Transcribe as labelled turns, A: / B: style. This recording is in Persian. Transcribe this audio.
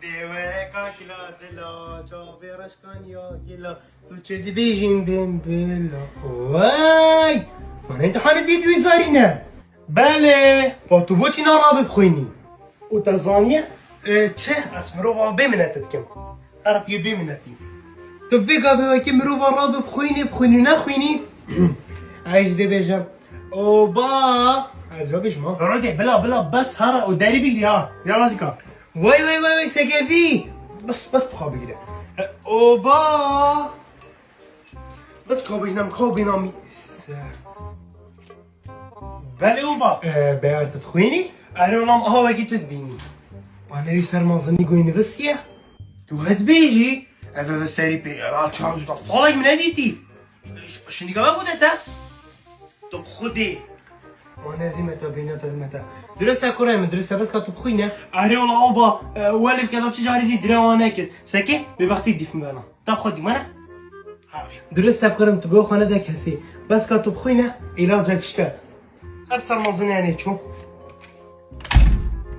A: دیوکا کلا دلا چاویرش کانیا کلا تو چه دی بیجین بیم بلا وای من امتحان ویدیوی زارینه بله با تو بوچی نارا بخوینی و تزانیه چه از مروفا بمنتت کم عرق یه بمنتی تو بگا به که مروفا را بخوینی نخوینی عايز دي بيجم اوبا عايز بيجم راجع بلا بس هرا وداري بيجري ها يا مازيكا وي سكافي بس تخاب بيجري اوبا بس خوابي نامي بله اوبا بيار تتخويني انا والله هو كي تدبيني وانا يسر مازني جو يونيفرسيتي تو هاد بيجي افا ساري بي راتشارد تصالح من هديتي شنو كمان قلت طب خدي وانا زي متى بينات المتى درسها كوريا مدرسة بس كتب خوينا اهري والله اوبا والف كذا بتجاري دي درا كده ساكي ببختي دي في مانا طب خدي مانا درستها بكرم تقول خانه داك هسي بس كتب خوينا الى جاك اشتغل اكثر ما ظن يعني شو